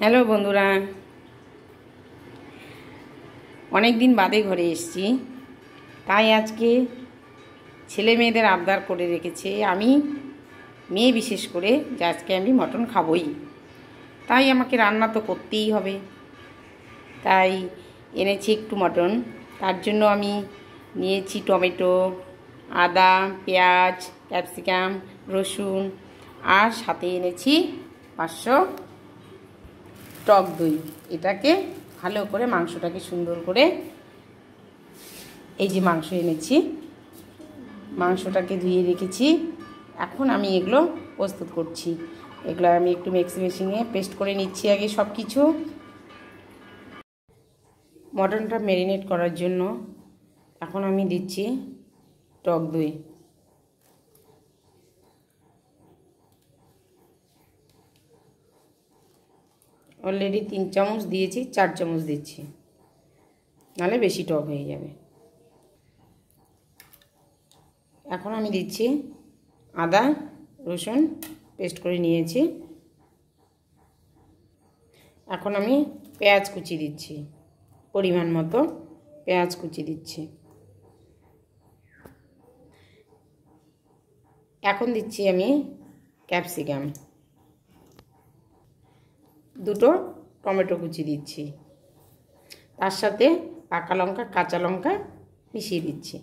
Hello বন্ধুরা, অনেক দিন বাদে ঘরে এসেছি। তাই আজকে ছেলে মেয়েদের আবদার করে রেখেছে, আমি মেয়ে বিশেষ করে, যে আজকে আমি মটন খাবই। তাই আমাকে রান্না তো করতেই হবে। তাই এনেছি একটু মটন। তার জন্য আমি নিয়েছি টমেটো, আদা, পেঁয়াজ, ক্যাপসিকাম, রসুন, আর সাথে এনেছি 500 টক দই। এটাকে ভালো করে মাংসটাকে সুন্দর করে, এই যে মাংস এনেছি, মাংসটাকে ধুয়ে রেখেছি। এখন আমি এগুলো প্রস্তুত করছি। এগুলো আমি একটু মিক্সি মেশিনে পেস্ট করে নিচ্ছি আগে সব কিছু। মটনটা ম্যারিনেট করার জন্য এখন আমি দিচ্ছি টক দই। অলরেডি 3 চামচ দিয়েছি, 4 চামচ দিচ্ছি, নাহলে বেশি টক হয়ে যাবে। এখন আমি দিচ্ছি আদা রসুন পেস্ট করে নিয়েছি। এখন আমি পেঁয়াজ কুচি দিচ্ছি, পরিমাণ মতো পেঁয়াজ কুচি দিচ্ছি। এখন দিচ্ছি আমি ক্যাপসিকাম, 2টো টমেটো কুচি দিচ্ছি। তার সাথে পাকা লঙ্কা, কাঁচা লঙ্কা মিশিয়ে দিচ্ছি।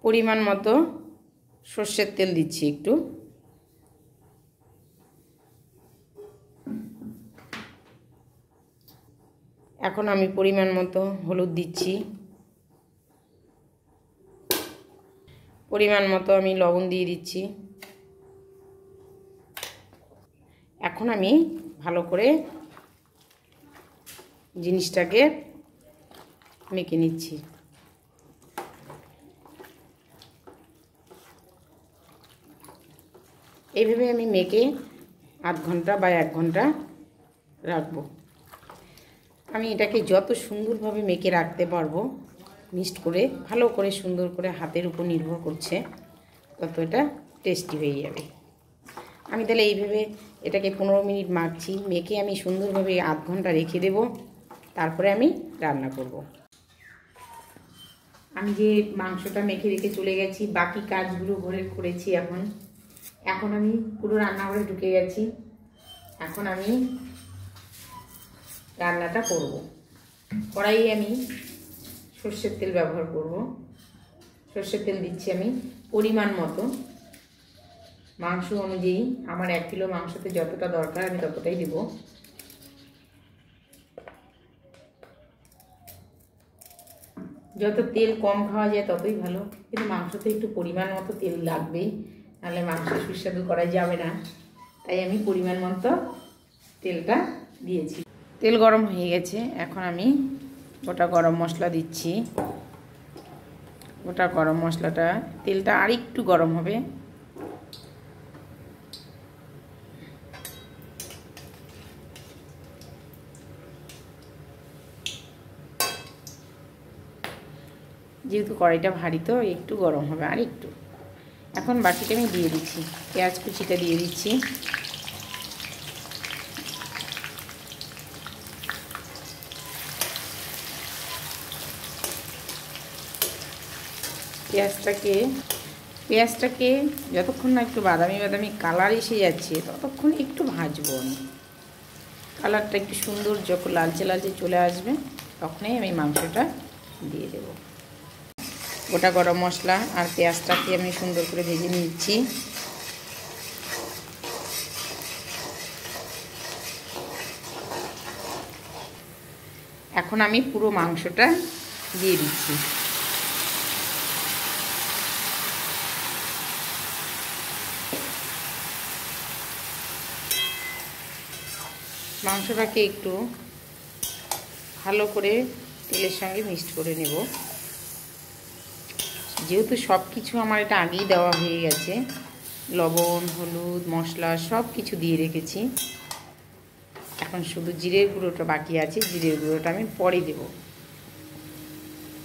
পরিমাণ মতো সর্ষের তেল দিচ্ছি একটু। এখন আমি পরিমাণ মতো হলুদ দিচ্ছি, পরিমাণ মতো আমি লবণ দিয়ে দিচ্ছি। এখন আমি ভালো করে জিনিসটাকে মেখে নিচ্ছি। এইভাবে আমি মেখে আধ ঘন্টা বা 1 ঘন্টা রাখবো। আমি এটাকে যত সুন্দরভাবে মেখে রাখতে পারবো, মিক্সড করে ভালো করে সুন্দর করে, হাতের উপর নির্ভর করছে, তত এটা টেস্টি হয়ে যাবে। আমি তাহলে এইভাবে এটাকে 15 মিনিট মাখছি। মেখে আমি সুন্দরভাবে আধ ঘন্টা রেখে দেব, তারপরে আমি রান্না করব। আমি যে মাংসটা মেখে রেখে চলে গেছি, বাকি কাজগুলো ঘরে করেছি। এখন আমি পুরো রান্নাঘরে ঢুকে গেছি। এখন আমি রান্নাটা করব। কড়াইয়ে আমি সর্ষের তেল ব্যবহার করব। সর্ষের তেল দিচ্ছি আমি পরিমাণ মতো, মাংস অনুযায়ী। আমার 1 কিলো মাংসতে যতটা দরকার আমি ততটাই দেব। যত তেল কম খাওয়া যায় ততই ভালো, কিন্তু মাংসতে একটু পরিমাণ মতো তেল লাগবেই, নাহলে মাংস সুস্বাদু করা যাবে না। তাই আমি পরিমাণ মতো তেলটা দিয়েছি। তেল গরম হয়ে গেছে। এখন আমি গোটা গরম মশলা দিচ্ছি। গোটা গরম মশলাটা, তেলটা আর একটু গরম হবে। যেহেতু কড়াইটা ভারী, তো একটু গরম হবে, আর একটু। এখন বাকিটা আমি দিয়ে দিচ্ছি, পেঁয়াজ কুচিটা দিয়ে দিচ্ছি। পেঁয়াজটাকে যতক্ষণ না একটু বাদামি বাদামি কালার এসে যাচ্ছে, ততক্ষণ একটু ভাজবো আমি। কালারটা একটু সুন্দর যখন লালচে লালচে চলে আসবে, তখনই আমি মাংসটা দিয়ে দেব। গোটা গরম মশলা আর পেঁয়াজটাকে আমি সুন্দর করে ভেজে নিচ্ছি। এখন আমি পুরো মাংসটা দিয়ে দিচ্ছি। মাংসটাকে একটু ভালো করে তেলের সঙ্গে মিক্সড করে নেব। যেহেতু সব কিছু আমার এটা আগেই দেওয়া হয়ে গেছে, লবণ, হলুদ, মশলা সব কিছু দিয়ে রেখেছি। এখন শুধু জিরের গুঁড়োটা বাকি আছে, জিরের গুঁড়োটা আমি পরে দেব।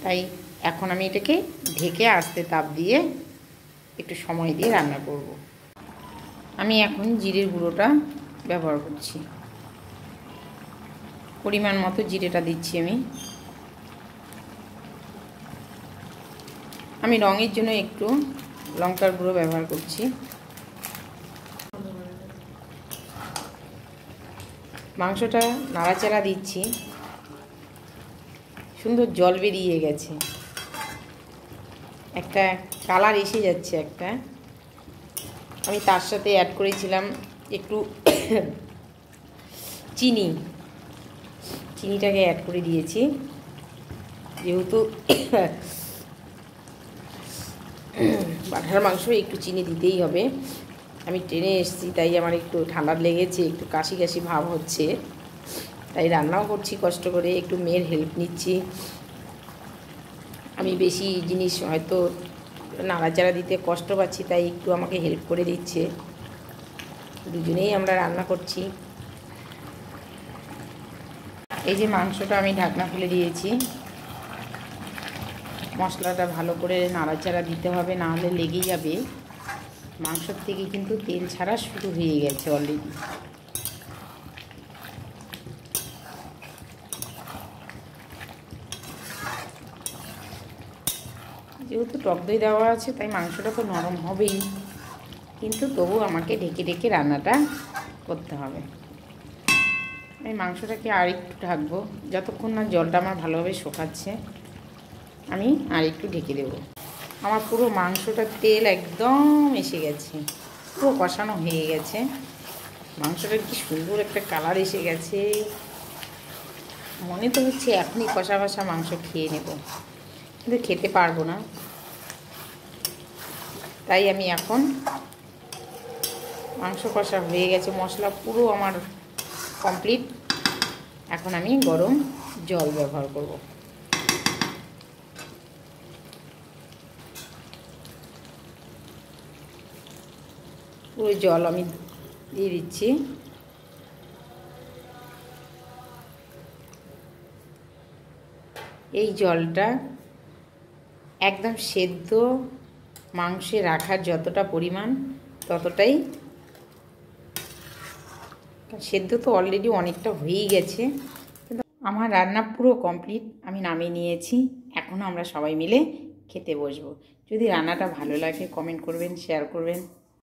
তাই এখন আমি এটাকে ঢেকে আস্তে তাপ দিয়ে একটু সময় দিয়ে রান্না করব। আমি এখন জিরের গুঁড়োটা ব্যবহার করছি। পরিমাণ মতো জিরেটা দিচ্ছি আমি রঙের জন্য একটু লঙ্কার গুঁড়ো ব্যবহার করছি। মাংসটা নাড়াচাড়া দিচ্ছি, সুন্দর জল বেরিয়ে গেছে, একটা কালার এসে যাচ্ছে একটা। আমি তার সাথে অ্যাড করেছিলাম একটু চিনিটাকে অ্যাড করে দিয়েছি, যেহেতু পাঁঠার মাংস একটু চিনি দিতেই হবে। আমি ট্রেনে এসেছি, তাই আমার একটু ঠান্ডা লেগেছে, একটু কাশি কাশি ভাব হচ্ছে, তাই রান্নাও করছি কষ্ট করে, একটু মেয়ের হেল্প নিচ্ছি। আমি বেশি জিনিস হয়তো নাড়াচাড়া দিতে কষ্ট পাচ্ছি, তাই একটু আমাকে হেল্প করে দিচ্ছে। দুজনেই আমরা রান্না করছি। এই যে মাংসটা আমি ঢাকনা খুলে দিয়েছি, মশলাটা ভালো করে নাড়াচাড়া দিতে হবে, না হলে লেগে যাবে। মাংসর থেকে কিন্তু তেল ছাড়া শুরু হয়ে গেছে অলরেডি। যেহেতু টক দই দেওয়া আছে, তাই মাংসটা তো নরম হবেই, কিন্তু তবু আমাকে ঢেকে ঢেকে রান্নাটা করতে হবে। আমি মাংসটাকে আর একটু ঢাকবো, যতক্ষণ না জলটা আমার ভালোভাবে শুকাচ্ছে আমি আর একটু ঢেকে দেবো। আমার পুরো মাংসটা তেল একদম এসে গেছে, পুরো কষানো হয়ে গেছে। মাংসটার কি সুন্দর একটা কালার এসে গেছে, মনে তো হচ্ছে এখনই কষা কষা মাংস খেয়ে নেব, কিন্তু খেতে পারবো না। তাই আমি এখন, মাংস কষা হয়ে গেছে, মশলা পুরো আমার কমপ্লিট, এখন আমি গরম জল ব্যবহার করব। পুরো জল আমি দিয়ে দিচ্ছি। এই জলটা একদম সেদ্ধ মাংসে রাখার যতটা পরিমাণ ততটাই, সেদ্ধ তো অলরেডি অনেকটা হয়েই গেছে। কিন্তু আমার রান্না পুরো কমপ্লিট, আমি নামিয়ে নিয়েছি। এখন আমরা সবাই মিলে খেতে বসবো। যদি রান্নাটা ভালো লাগে কমেন্ট করবেন, শেয়ার করবেন।